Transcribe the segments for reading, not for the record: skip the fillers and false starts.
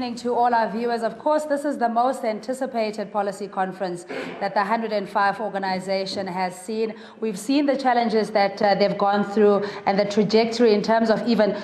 evening to all our viewers. Of course, this is the most anticipated policy conference that the 105 organization has seen. We've seen the challenges that they've gone through and the trajectory in terms of even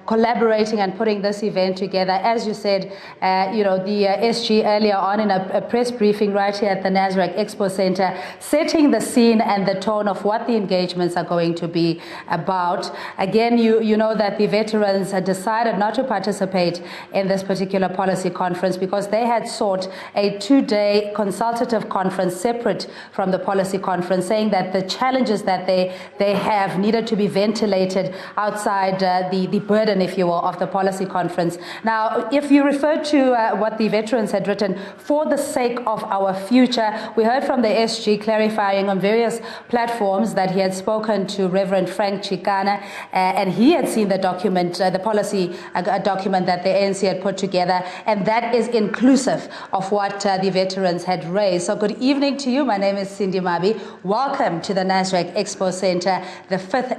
collaborating and putting this event together. As you said, the SG earlier on in a press briefing right here at the Nasrec Expo Center, setting the scene and the tone of what the engagements are going to be about. Again, you know that the veterans had decided not to participate in this particular policy conference because they had sought a 2-day consultative conference separate from the policy conference, saying that the challenges that they have needed to be ventilated outside the burden, if you will, of the policy conference. Now, if you refer to what the veterans had written, for the sake of our future, we heard from the SG clarifying on various platforms that he had spoken to Reverend Frank Chikana, and he had seen the document, the policy document that the ANC had put together, and that is inclusive of what the veterans had raised. So good evening to you. My name is Cindy Mabi. Welcome to the Nasrec Expo Center, the fifth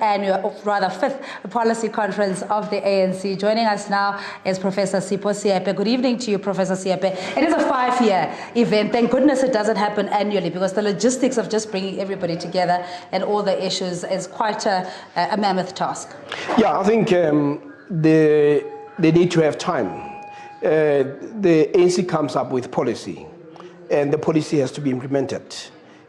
policy conference of the ANC. Joining us now is Professor Sipho Seepe. Good evening to you, Professor Seepe. It is a 5-year event. Thank goodness it doesn't happen annually, because the logistics of just bringing everybody together and all the issues is quite a mammoth task. Yeah, I think they need to have time. The ANC comes up with policy, and the policy has to be implemented.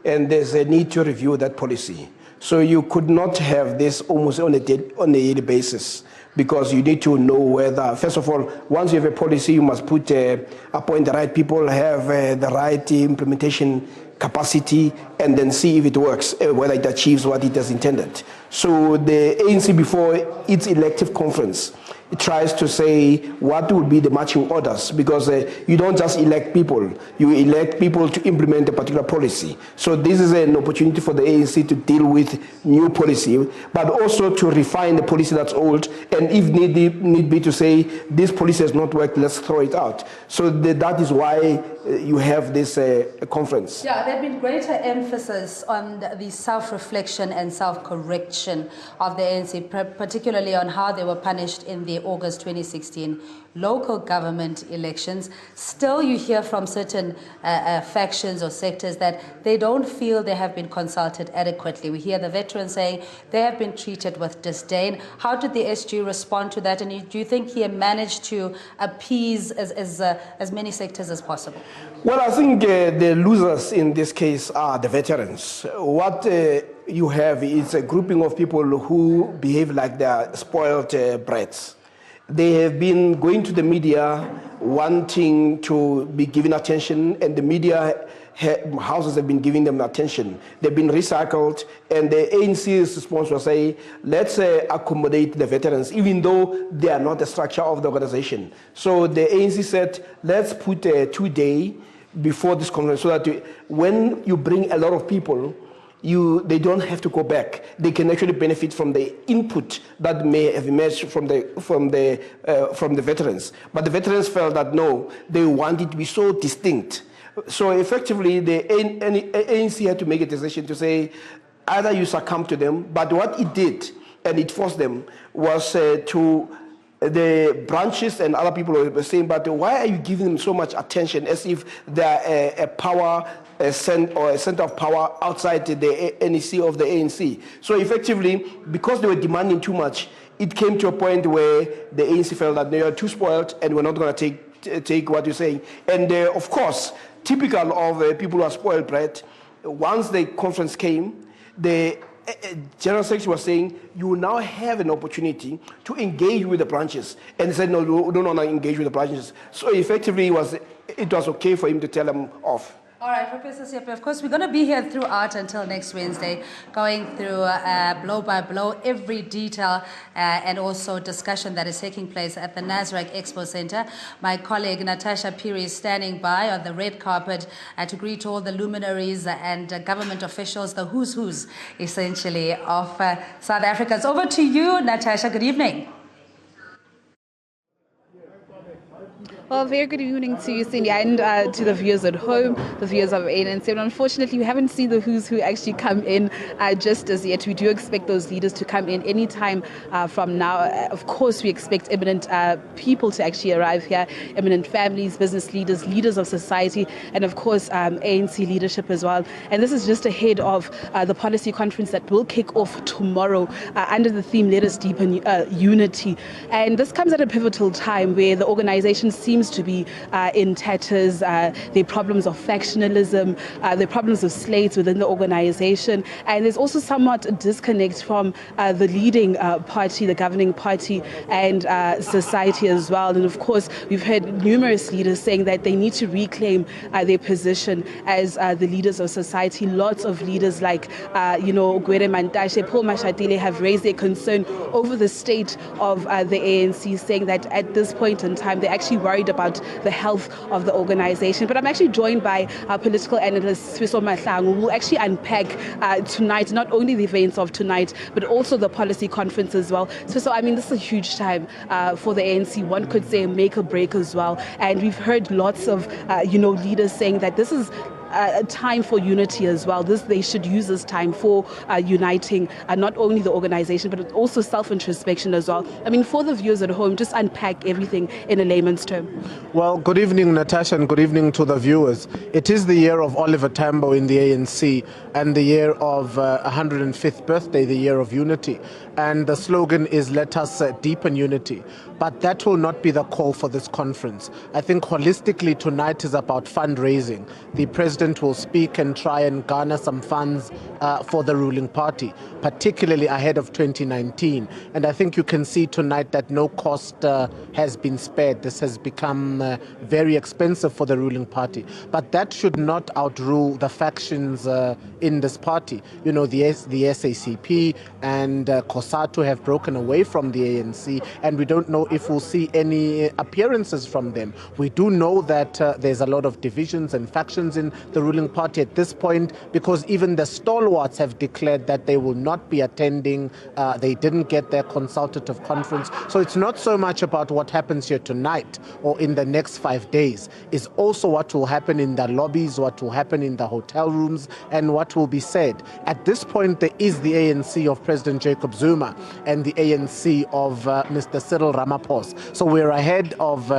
And there's a need to review that policy. So you could not have this almost on a daily basis, because you need to know whether, first of all, once you have a policy, you must appoint the right people, have the right implementation capacity, and then see if it works, whether it achieves what it has intended. So the ANC, before its elective conference, it tries to say what would be the marching orders, because you don't just elect people, you elect people to implement a particular policy. So this is an opportunity for the ANC to deal with new policy, but also to refine the policy that's old, and if need be to say, this policy has not worked, let's throw it out. So that is why you have this conference. Yeah, there had been greater emphasis on the self-reflection and self-correction of the ANC, particularly on how they were punished in the August 2016 local government elections. Still, you hear from certain factions or sectors that they don't feel they have been consulted adequately. We hear the veterans saying they have been treated with disdain. How did the SG respond to that? And do you think he managed to appease as many sectors as possible? Well, I think the losers in this case are the veterans. What you have is a grouping of people who behave like they are spoiled brats. They have been going to the media wanting to be given attention, and the media houses have been giving them attention. They've been recycled, and the ANC's response was saying, let's accommodate the veterans, even though they are not the structure of the organization. So the ANC said, let's put a 2-day before this conference, so that when you bring a lot of people, they don't have to go back. They can actually benefit from the input that may have emerged from the veterans. But the veterans felt that no, they want it to be so distinct. So effectively, the ANC had to make a decision to say, either you succumb to them, but what it did, and it forced them, was to the branches and other people were saying, but why are you giving them so much attention, as if they're a center of power outside the NEC of the ANC? So effectively, because they were demanding too much, it came to a point where the ANC felt that they are too spoiled and we're not going to take what you're saying. And of course, typical of people who are spoiled brat, once the conference came, the General Secretary was saying, you will now have an opportunity to engage with the branches. And he said, no, we don't want to engage with the branches. So effectively, it was okay for him to tell them off. All right, Professor Seepe, of course, we're going to be here throughout until next Wednesday, going through blow by blow, every detail and also discussion that is taking place at the Nasrec Expo Center. My colleague Natasha Piri is standing by on the red carpet to greet all the luminaries and government officials, the who's who's, essentially, of South Africa. It's over to you, Natasha. Good evening. Well, very good evening to you, Cindy, and to the viewers at home, the viewers of ANC. And unfortunately, we haven't seen the who's who actually come in just as yet. We do expect those leaders to come in any time from now. Of course, we expect eminent people to actually arrive here, eminent families, business leaders, leaders of society, and of course, ANC leadership as well. And this is just ahead of the policy conference that will kick off tomorrow under the theme, Let Us Deepen Unity. And this comes at a pivotal time where the organization seems to be in tatters. There are problems of factionalism, there are problems of slates within the organization, and there's also somewhat a disconnect from the leading party, the governing party, and society as well. And of course, we've heard numerous leaders saying that they need to reclaim their position as the leaders of society. Lots of leaders like, Gwere Mantashe, Paul Mashatile have raised their concern over the state of the ANC, saying that at this point in time, they're actually worried about the health of the organization. But I'm actually joined by our political analyst, Swiso Mahlangu, who will actually unpack tonight, not only the events of tonight, but also the policy conference as well. So I mean, this is a huge time for the ANC. One could say make or break as well. And we've heard lots of, leaders saying that this is a time for unity as well. They should use this time for uniting not only the organization, but also self-introspection as well. I mean, for the viewers at home, just unpack everything in a layman's term. Well, good evening, Natasha, and good evening to the viewers. It is the year of Oliver Tambo in the ANC and the year of 105th birthday, the year of unity. And the slogan is, let us deepen unity. But that will not be the call for this conference. I think holistically tonight is about fundraising. The president will speak and try and garner some funds for the ruling party, particularly ahead of 2019. And I think you can see tonight that no cost has been spared. This has become very expensive for the ruling party. But that should not outrule the factions in this party. You know, the SACP and COSATU have broken away from the ANC, and we don't know if we'll see any appearances from them. We do know that there's a lot of divisions and factions in the ruling party at this point, because even the stalwarts have declared that they will not be attending. They didn't get their consultative conference. So it's not so much about what happens here tonight or in the next 5 days. It's also what will happen in the lobbies, what will happen in the hotel rooms, and what will be said. At this point, there is the ANC of President Jacob Zuma and the ANC of Mr. Cyril Ramaphosa. So we're ahead of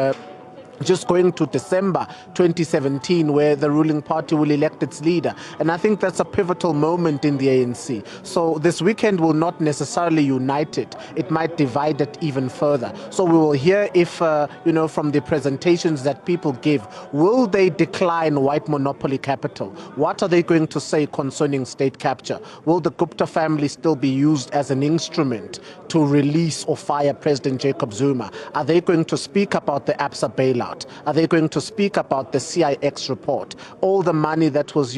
just going to December 2017, where the ruling party will elect its leader. And I think that's a pivotal moment in the ANC. So this weekend will not necessarily unite it. It might divide it even further. So we will hear if, from the presentations that people give, will they decline white monopoly capital? What are they going to say concerning state capture? Will the Gupta family still be used as an instrument to release or fire President Jacob Zuma? Are they going to speak about the ABSA bailout? Are they going to speak about the CIX report? All the money that was,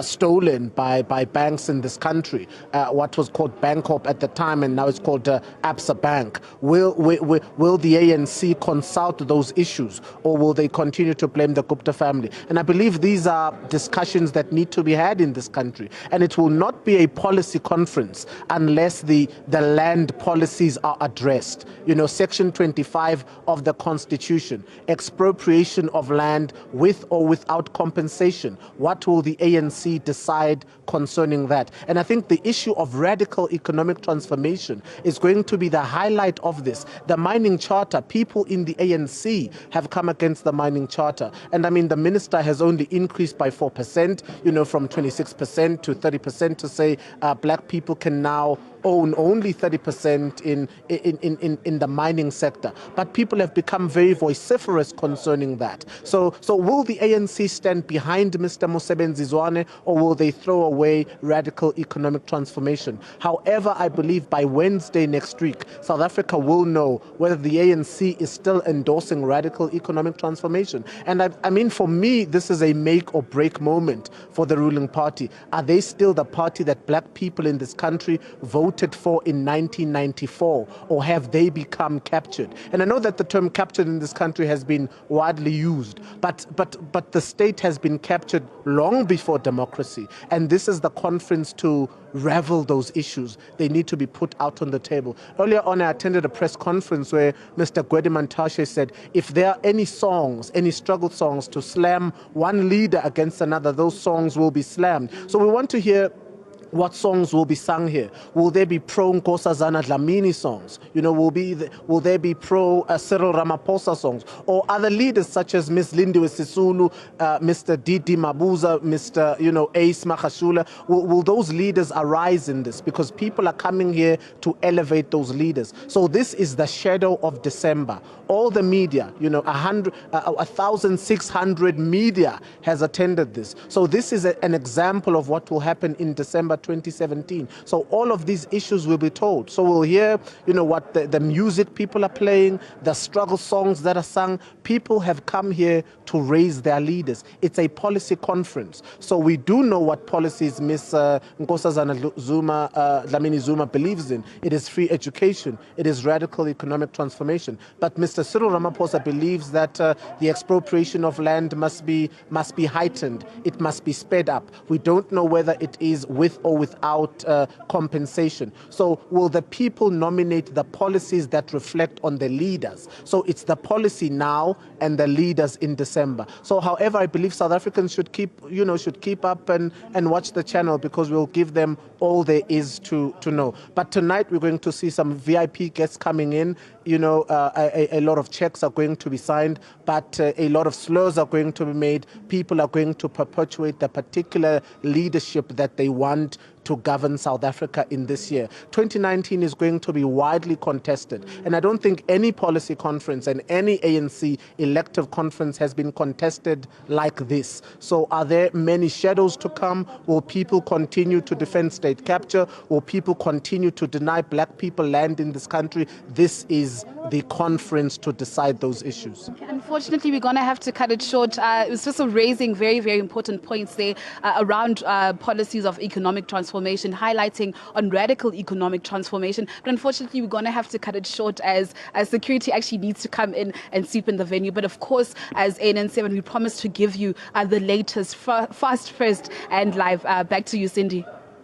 stolen by banks in this country, what was called Bancorp at the time, and now it's called ABSA Bank. Will the ANC consult those issues, or will they continue to blame the Gupta family? And I believe these are discussions that need to be had in this country. And it will not be a policy conference unless the land policies are addressed. Section 25 of the Constitution, expropriation of land with or without compensation. What will the ANC decide concerning that? And I think the issue of radical economic transformation is going to be the highlight of this. The mining charter, people in the ANC have come against the mining charter. And I mean, the minister has only increased by 4%, from 26% to 30%, to say black people can now own only 30% in the mining sector. But people have become very vociferous concerning that. So will the ANC stand behind Mr. Mosebenzi Zwane, or will they throw away radical economic transformation? However, I believe by Wednesday next week, South Africa will know whether the ANC is still endorsing radical economic transformation. And I mean, for me, this is a make or break moment for the ruling party. Are they still the party that black people in this country voted voted for in 1994, or have they become captured? And I know that the term captured in this country has been widely used, but the state has been captured long before democracy, and this is the conference to revel those issues. They need to be put out on the table. Earlier on, I attended a press conference where Mr. Gwede Mantashe said, if there are any songs, any struggle songs to slam one leader against another, those songs will be slammed. So we want to hear what songs will be sung here. Will there be pro-Nkosazana Dlamini songs? You know, will there be pro-Cyril Ramaphosa songs? Or other leaders such as Ms. Lindiwe Sisulu, Mr. Didi Mabuza, Mr. Ace Makhashula? Will those leaders arise in this? Because people are coming here to elevate those leaders. So this is the shadow of December. All the media, 1,600 media has attended this. So this is an example of what will happen in December 2017. So all of these issues will be told. So we'll hear, what the music people are playing, the struggle songs that are sung. People have come here to raise their leaders. It's a policy conference. So we do know what policies Ms. Nkosazana Dlamini Zuma believes in. It is free education. It is radical economic transformation. But Mr. Cyril Ramaphosa believes that the expropriation of land must be heightened. It must be sped up. We don't know whether it is with or without compensation. So will the people nominate the policies that reflect on the leaders? So it's the policy now and the leaders in December. So however, I believe South Africans should keep up and watch the channel, because we'll give them all there is to know. But tonight we're going to see some VIP guests coming in. A lot of checks are going to be signed, but a lot of slurs are going to be made. People are going to perpetuate the particular leadership that they want to govern South Africa in this year. 2019 is going to be widely contested, and I don't think any policy conference and any ANC elective conference has been contested like this. So are there many shadows to come? Will people continue to defend state capture? Will people continue to deny black people land in this country? This is the conference to decide those issues. Unfortunately, we're going to have to cut it short. It was just raising very, very important points there around policies of economic transformation, highlighting on radical economic transformation. But unfortunately, we're going to have to cut it short as security actually needs to come in and sweep in the venue. But of course, as ANN7, we promise to give you the latest, fast, first, and live. Back to you, Cindy.